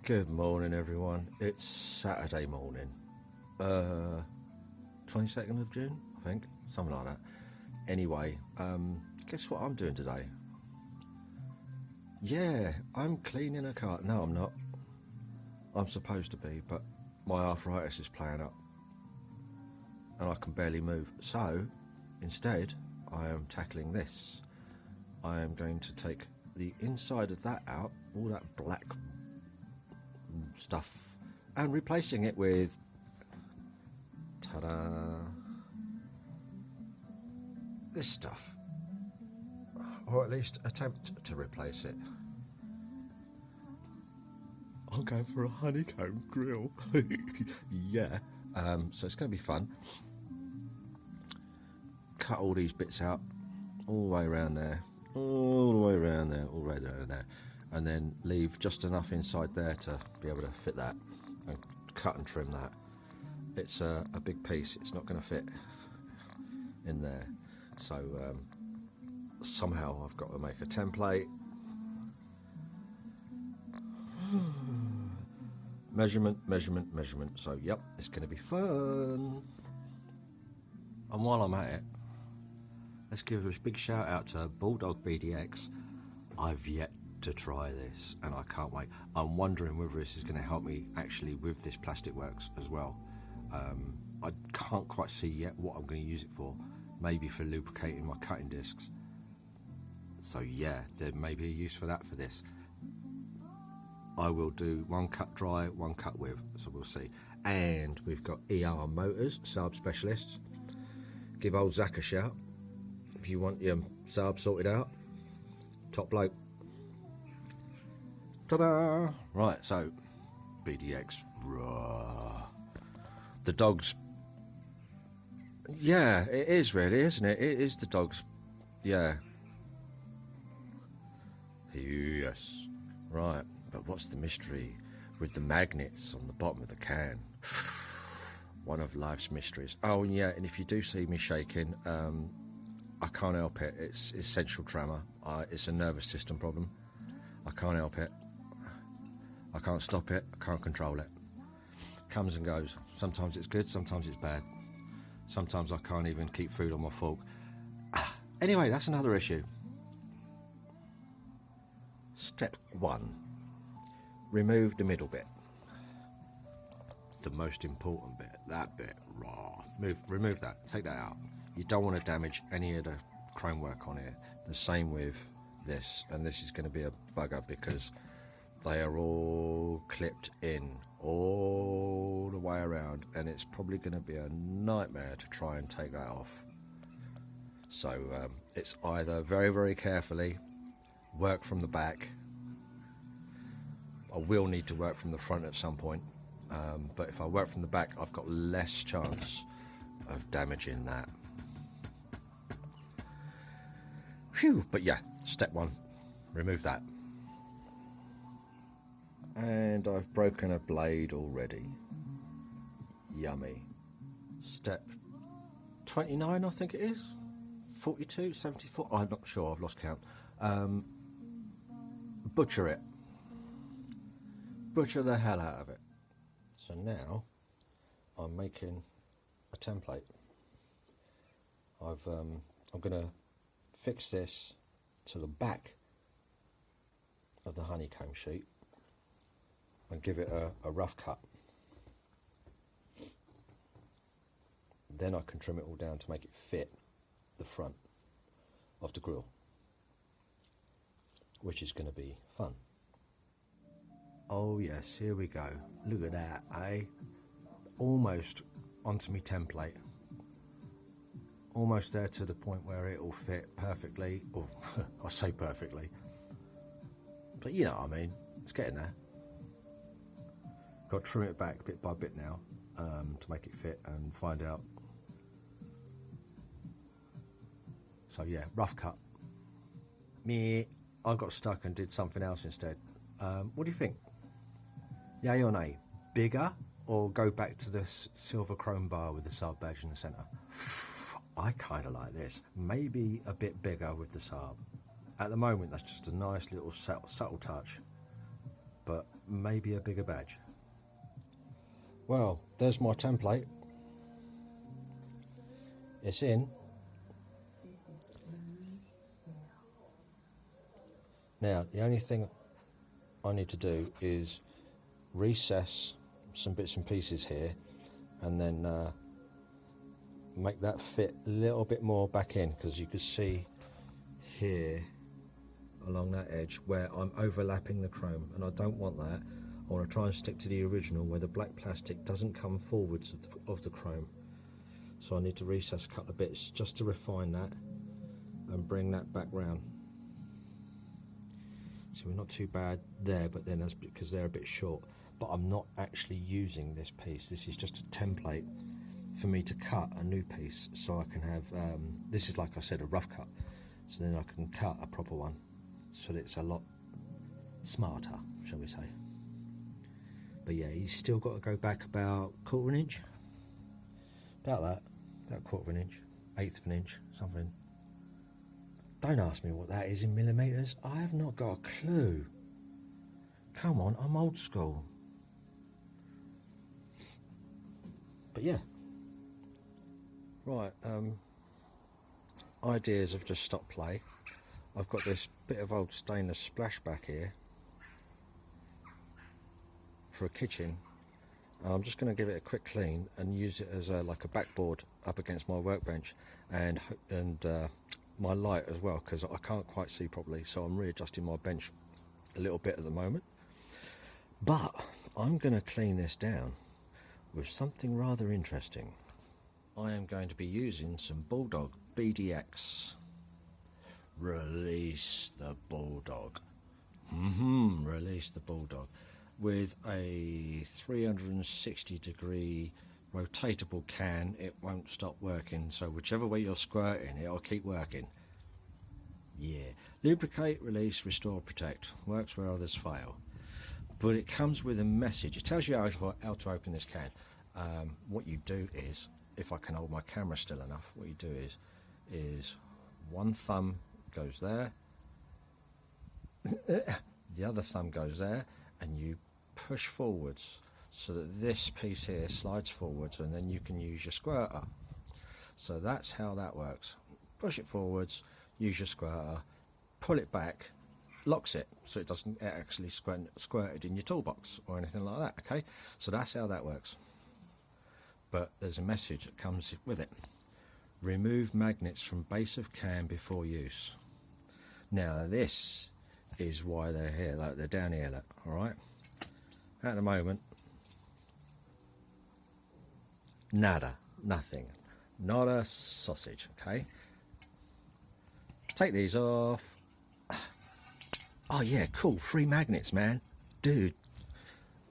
Good morning, everyone. It's Saturday morning, 22nd of June, I think, something like that. Anyway, guess what I'm doing today? Yeah, I'm cleaning a car. No, I'm not. I'm supposed to be, but my arthritis is playing up and I can barely move. So, instead, I am tackling this. I am going to take the inside of that out, all that black stuff, and replacing it with, ta-da, this stuff, or at least attempt to replace it. I'm going for a honeycomb grill. Yeah, so it's going to be fun. Cut all these bits out, all the way around there, all the way around there, all the way around there, and then leave just enough inside there to be able to fit that, and cut and trim that. It's a big piece, it's not going to fit in there, so somehow I've got to make a template. Measurement, so yep, it's going to be fun. And while I'm at it, let's give a big shout out to Bulldog BDX. I've yet to try this and I can't wait. I'm wondering whether this is going to help me actually with this plastic works as well. I can't quite see yet what I'm going to use it for. Maybe for lubricating my cutting discs. So yeah, there may be a use for that for this. I will do one cut dry, one cut with, so we'll see. And we've got ER Motors, Saab specialists. Give old Zach a shout if you want your Saab sorted out. Top bloke. Ta-da! Right, so BDX. Raw. The dog's. Yeah, it is really, isn't it? It is the dog's. Yeah. Yes. Right. But what's the mystery with the magnets on the bottom of the can? One of life's mysteries. Oh, and yeah, and if you do see me shaking, I can't help it. It's essential tremor. It's a nervous system problem. I can't help it. I can't stop it. I can't control it. Comes and goes. Sometimes it's good, sometimes it's bad. Sometimes I can't even keep food on my fork. Anyway, that's another issue. Step 1. Remove the middle bit. The most important bit, that bit, raw. Remove that, take that out. You don't want to damage any of the chrome work on here. The same with this, and this is going to be a bugger because they are all clipped in all the way around, and it's probably going to be a nightmare to try and take that off. So it's either very, very carefully work from the back. I will need to work from the front at some point, but if I work from the back, I've got less chance of damaging that. Phew, but yeah, step 1, remove that. And I've broken a blade already. Yummy. Step 29, I think it is. 42, 74, I'm not sure, I've lost count. Butcher it. Butcher the hell out of it. So now I'm making a template. I'm gonna fix this to the back of the honeycomb sheet and give it a rough cut. Then I can trim it all down to make it fit the front of the grill, which is going to be fun. Oh yes, here we go. Look at that, eh? Almost onto my template. Almost there to the point where it will fit perfectly. Oh, I say perfectly. But you know what I mean. It's getting there. Got to trim it back bit by bit now to make it fit and find out. So yeah, rough cut. Me, I got stuck and did something else instead. What do you think? Yay or nay? Bigger or go back to this silver chrome bar with the Saab badge in the centre? I kind of like this. Maybe a bit bigger with the Saab. At the moment, that's just a nice little subtle touch. but maybe a bigger badge. Well, there's my template. It's in. Now, the only thing I need to do is recess some bits and pieces here, and then make that fit a little bit more back in, because you can see here along that edge where I'm overlapping the chrome, and I don't want that. I want to try and stick to the original where the black plastic doesn't come forwards of the chrome. So I need to recess a couple of bits just to refine that and bring that back round. So we're not too bad there, but then that's because they're a bit short. But I'm not actually using this piece. This is just a template for me to cut a new piece, so I can have, this is, like I said, a rough cut. So then I can cut a proper one, so that it's a lot smarter, shall we say. But yeah, he's still got to go back about 1/4 inch. About that, about 1/4 inch, 1/8 of an inch, something. Don't ask me what that is in millimetres. I have not got a clue. Come on, I'm old school. But yeah. Right, ideas have just stopped play. I've got this bit of old stainless splashback here for a kitchen. I'm just going to give it a quick clean and use it as like a backboard up against my workbench, and my light as well, because I can't quite see properly, so I'm readjusting my bench a little bit at the moment. But I'm going to clean this down with something rather interesting. I am going to be using some Bulldog BDX. Release the Bulldog. Release the Bulldog. With a 360-degree rotatable can, it won't stop working. So whichever way you're squirting, it'll keep working. Yeah. Lubricate, release, restore, protect. Works where others fail. But it comes with a message. It tells you how to open this can. What you do is, if I can hold my camera still enough, what you do is one thumb goes there, the other thumb goes there, and you push forwards so that this piece here slides forwards, and then you can use your squirter. So that's how that works. Push it forwards, use your squirter, pull it back, locks it so it doesn't actually squirted in your toolbox or anything like that. Okay, so that's how that works. But there's a message that comes with it. Remove magnets from base of can before use. Now this is why they're here, like they're down here, look, alright? At the moment, nada, nothing, not a sausage, okay? Take these off. Oh yeah, cool, 3 magnets, man. Dude,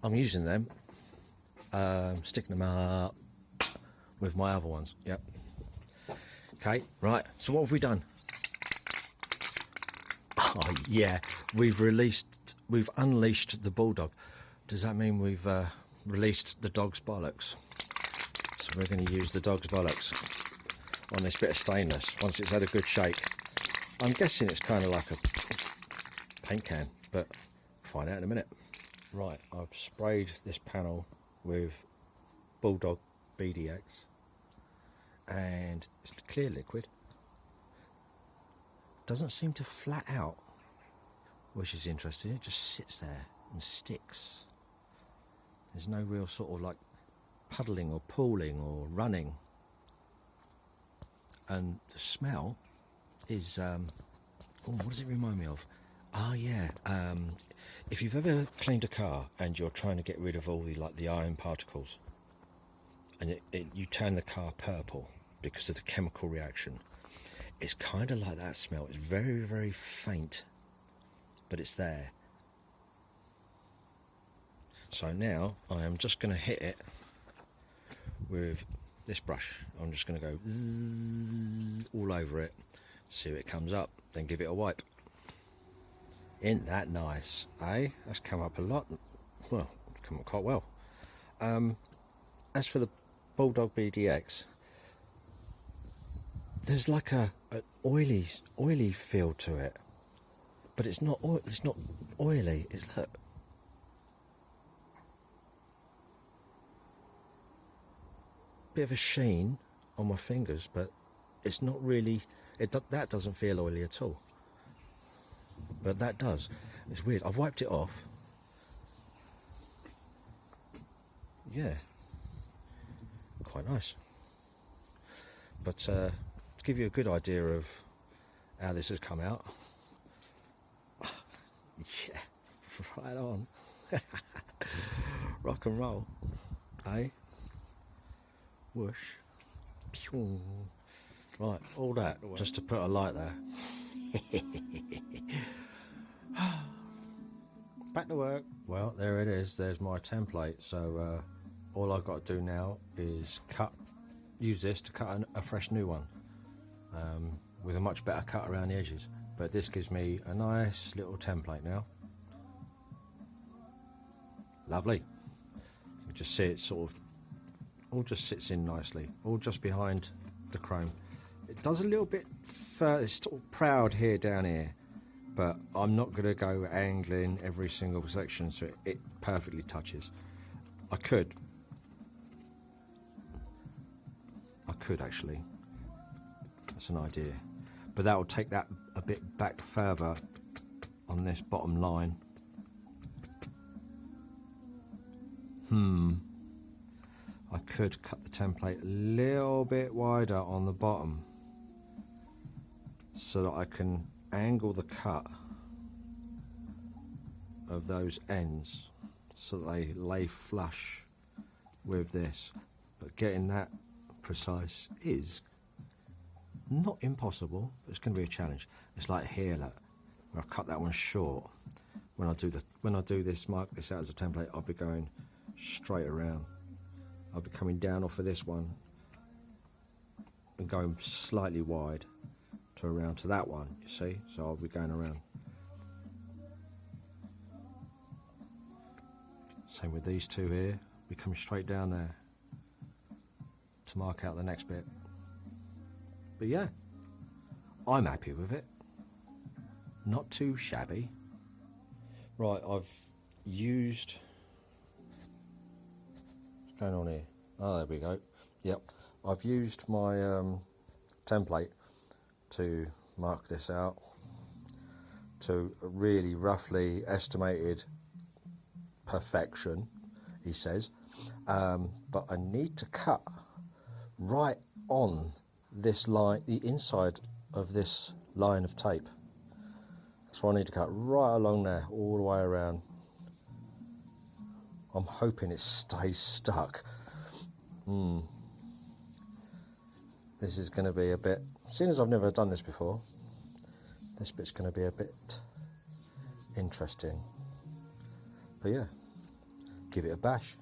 I'm using them, sticking them up with my other ones, yep. Okay, right, so what have we done? Oh yeah, we've unleashed the Bulldog. Does that mean we've released the dog's bollocks? So we're going to use the dog's bollocks on this bit of stainless once it's had a good shake. I'm guessing it's kind of like a paint can, but we'll find out in a minute. Right, I've sprayed this panel with Bulldog BDX, and it's clear liquid. Doesn't seem to flat out, which is interesting. It just sits there and sticks. There's no real sort of like puddling or pooling or running. And the smell is, what does it remind me of? Oh yeah, if you've ever cleaned a car and you're trying to get rid of all the iron particles, and you turn the car purple because of the chemical reaction, it's kind of like that smell. It's very, very faint, but it's there. So now I am just going to hit it with this brush. I'm just going to go all over it, see if it comes up, then give it a wipe. Isn't that nice, eh? That's come up a lot. Well, it's come up quite well. As for the Bulldog BDX, there's like an oily feel to it, but it's not oily. Look, bit of a sheen on my fingers, but it's not really, that doesn't feel oily at all. But that does. It's weird. I've wiped it off. Yeah. Quite nice. But to give you a good idea of how this has come out. Yeah, right on. Rock and roll. Eh? Whoosh. Pew. Right, all that just to put a light there. Back to work. Well, there it is. There's my template. So all I've got to do now is use this to cut a fresh new one with a much better cut around the edges. But this gives me a nice little template now. Lovely. You just see it sort of all just sits in nicely, all just behind the chrome. It does a little bit further, it's sort of proud here down here, but I'm not going to go angling every single section so it perfectly touches. I could actually, that's an idea, but that will take that a bit back further on this bottom line. I could cut the template a little bit wider on the bottom so that I can angle the cut of those ends so that they lay flush with this. But getting that precise is not impossible, but it's going to be a challenge. It's like here, look, where I've cut that one short. When I do this, mark this out as a template, I'll be going straight around. I'll be coming down off of this one and going slightly wide to around to that one, you see? So I'll be going around. Same with these two here, be coming straight down there to mark out the next bit. But yeah, I'm happy with it. Not too shabby. Right, I've used... What's going on here? Oh, there we go. Yep, I've used my template to mark this out to really roughly estimated perfection, he says, but I need to cut right on this line, the inside of this line of tape. That's what I need to cut right along there, all the way around. I'm hoping it stays stuck. This is going to be a bit, seeing as I've never done this before, this bit's going to be a bit interesting. But yeah, give it a bash.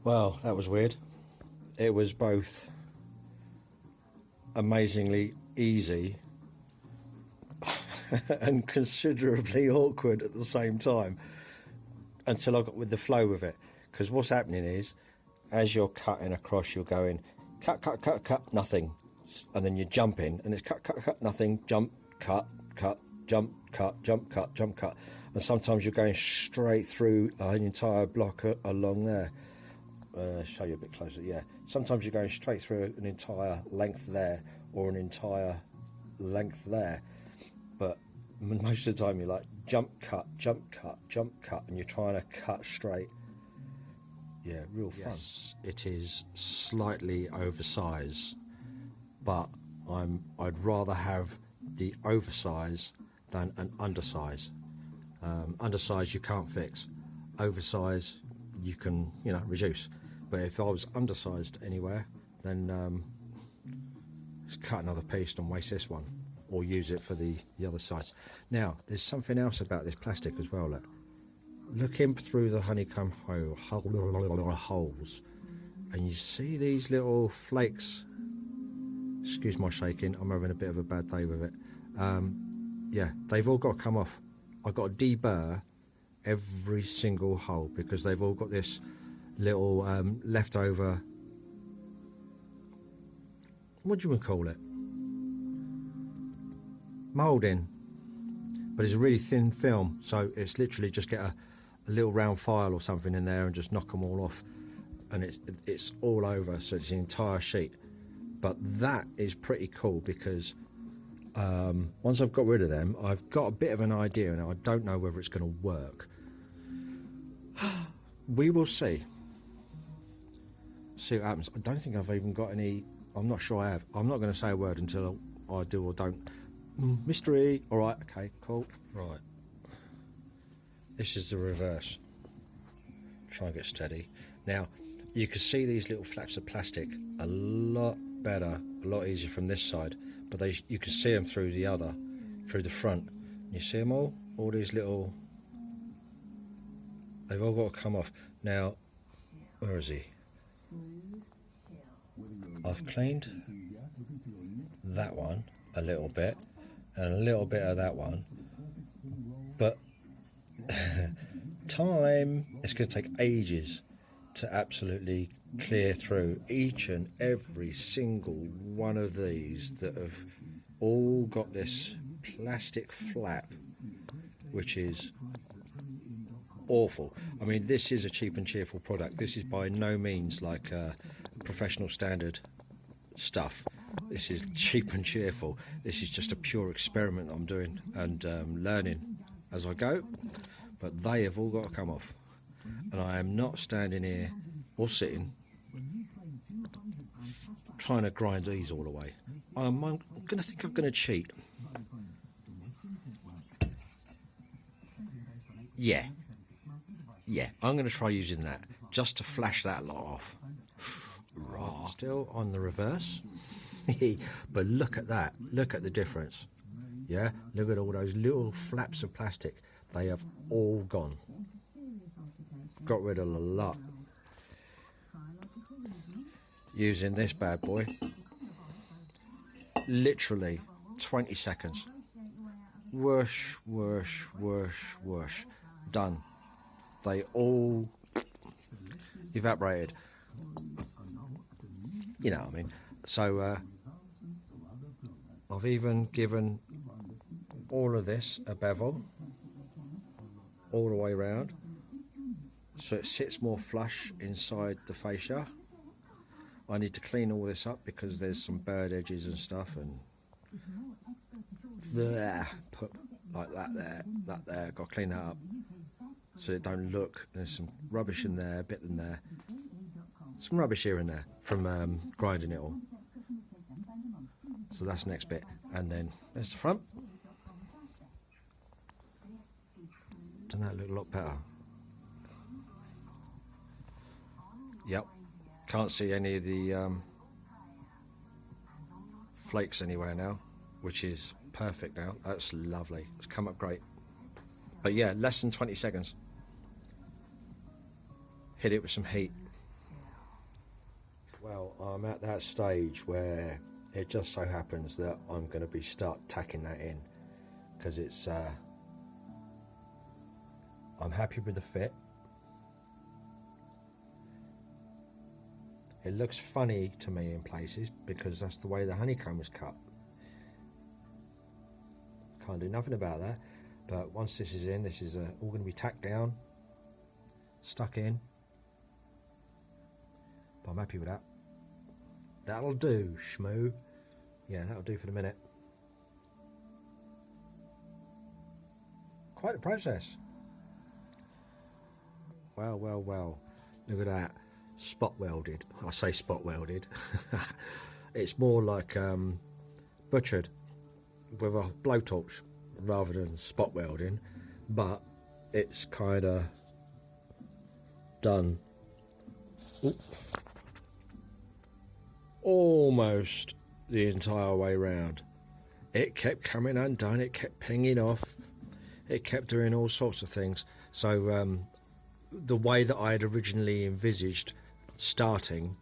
Well, that was weird. It was both amazingly easy and considerably awkward at the same time, until I got with the flow of it. Because what's happening is, as you're cutting across, you're going cut, cut, cut, cut, nothing, and then you're jumping, and it's cut, cut, cut, nothing, jump, cut, cut, jump, cut, jump, cut, jump, cut, and sometimes you're going straight through an entire block along there. Show you a bit closer. Yeah, sometimes you're going straight through an entire length there, or an entire length there, but most of the time you're like jump, cut, jump, cut, jump, cut, and you're trying to cut straight. Yeah, real fun. Yes, it is slightly oversized, but I'd rather have the oversize than an undersize. Undersize you can't fix. Oversize you can, reduce. But if I was undersized anywhere, then just cut another piece and waste this one, or use it for the other sides. Now, there's something else about this plastic as well. Look in through the honeycomb holes, and you see these little flakes. Excuse my shaking, I'm having a bit of a bad day with it. Yeah, they've all got to come off. I've got to deburr every single hole because they've all got this little leftover, what do you call it? Moulding. But it's a really thin film, so it's literally just get a little round file or something in there and just knock them all off. and it's all over, so it's the entire sheet. But that is pretty cool because once I've got rid of them, I've got a bit of an idea, and I don't know whether it's going to work. We will see what happens. I don't think I've even got any. I'm not sure I have. I'm not going to say a word until I do or don't. Mystery. All right, okay, cool. Right, this is the reverse. Try and get steady. Now you can see these little flaps of plastic a lot better, a lot easier from this side, but you can see them through the front. You see them all these little, they've all got to come off. Now, where is he? I've cleaned that one a little bit and a little bit of that one, but it's going to take ages to absolutely clear through each and every single one of these that have all got this plastic flap, which is awful. I mean, this is a cheap and cheerful product. This is by no means like professional standard stuff. This is cheap and cheerful. This is just a pure experiment I'm doing and learning as I go, but they have all got to come off, and I am not standing here or sitting trying to grind these all away. I'm going to think I'm going to cheat. Yeah, I'm going to try using that just to flash that lot off. Right. Still on the reverse. But look at that, look at the difference. Yeah, look at all those little flaps of plastic. They have all gone. Got rid of a lot. Using this bad boy, literally 20 seconds. Whoosh, whoosh, whoosh, whoosh. Done. They all evaporated. You know what I mean? So I've even given all of this a bevel all the way around, so it sits more flush inside the fascia. I need to clean all this up because there's some bird edges and stuff, and there, put like that there, got to clean that up so it don't look, there's some rubbish in there, a bit in there, some rubbish here and there from grinding it all. So that's the next bit, and then there's the front. Doesn't that look a lot better? Yep. Can't see any of the flakes anywhere now, which is perfect now. That's lovely. It's come up great. But yeah, less than 20 seconds. Hit it with some heat. Well, I'm at that stage where it just so happens that I'm going to start tacking that in, because it's I'm happy with the fit. It looks funny to me in places because that's the way the honeycomb is cut. Can't do nothing about that. But once this is in, this is all going to be tacked down, stuck in. But I'm happy with that. That'll do, schmoo. Yeah, that'll do for the minute. Quite a process. Well, well, well. Look at that. Spot welded. I say spot welded. It's more like butchered with a blowtorch rather than spot welding, but it's kind of done. Oop. Almost the entire way round. It kept coming undone, it kept pinging off, it kept doing all sorts of things. So the way that I had originally envisaged starting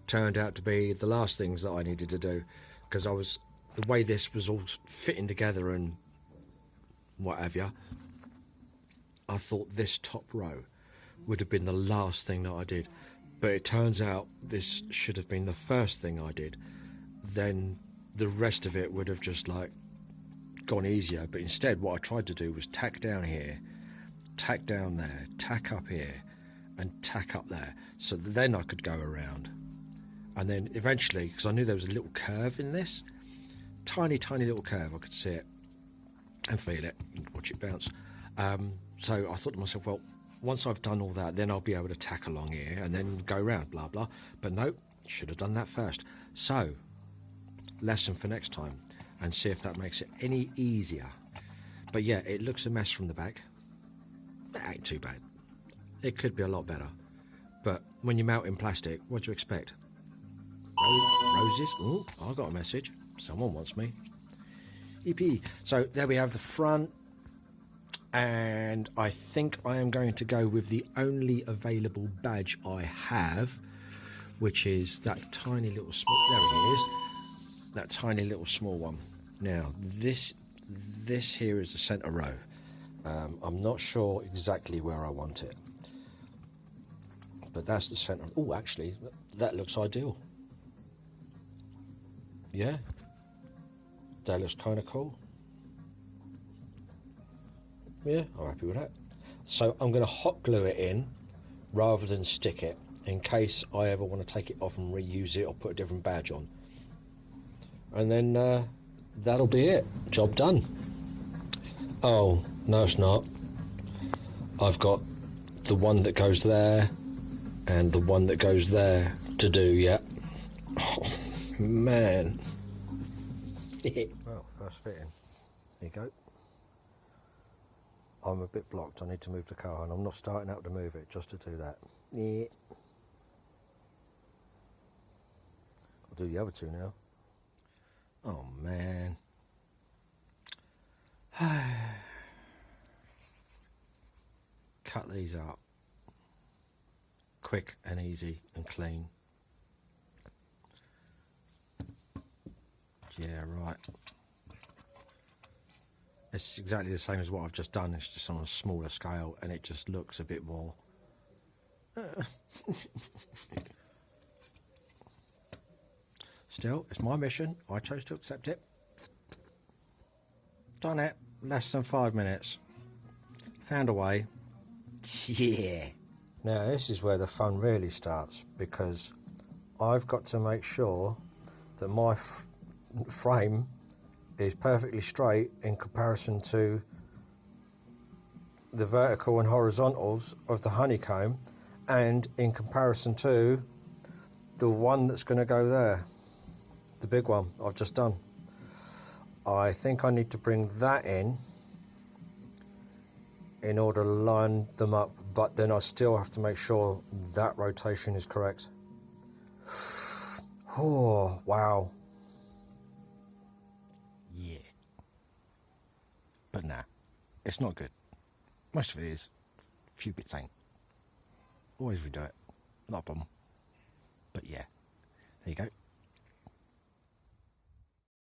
turned out to be the last things that I needed to do, because the way this was all fitting together and what have you, I thought this top row would have been the last thing that I did, but it turns out this should have been the first thing I did. Then the rest of it would have just like gone easier, but instead what I tried to do was tack down here, tack down there, tack up here, and tack up there, so that then I could go around. And then eventually, because I knew there was a little curve in this, tiny little curve, I could see it and feel it and watch it bounce. So I thought to myself, well, once I've done all that, then I'll be able to tack along here and then go around, blah blah. But no, should have done that first. So lesson for next time, and see if that makes it any easier. But yeah, it looks a mess from the back. It ain't too bad. It could be a lot better. But when you mount in plastic, what do you expect? Roses? Oh, I got a message. Someone wants me. EP. So there we have the front. And I think I am going to go with the only available badge I have, which is that tiny little small, there it is, that tiny little small one. Now this here is the center row. I'm not sure exactly where I want it, but that's the center. Oh, actually, that looks ideal. Yeah, that looks kind of cool. Yeah, I'm happy with that. So I'm going to hot glue it in rather than stick it, in case I ever want to take it off and reuse it or put a different badge on. And then that'll be it. Job done. Oh, no it's not. I've got the one that goes there and the one that goes there to do yet. Oh, man. Well, first fitting. There you go. I'm a bit blocked. I need to move the car, and I'm not starting out to move it just to do that. Yeah. I'll do the other two now. Oh man. Cut these out. Quick and easy and clean. Yeah, right. It's exactly the same as what I've just done. It's just on a smaller scale, and it just looks a bit more. Still, it's my mission. I chose to accept it. Done it. Less than 5 minutes. Found a way. Yeah. Now this is where the fun really starts, because I've got to make sure that my frame is perfectly straight in comparison to the vertical and horizontals of the honeycomb, and in comparison to the one that's going to go there, the big one I've just done. I think I need to bring that in order to line them up, but then I still have to make sure that rotation is correct. Oh, wow. Yeah. But nah, it's not good. Most of it is. A few bits ain't. Always redo it. Not a problem. But yeah, there you go.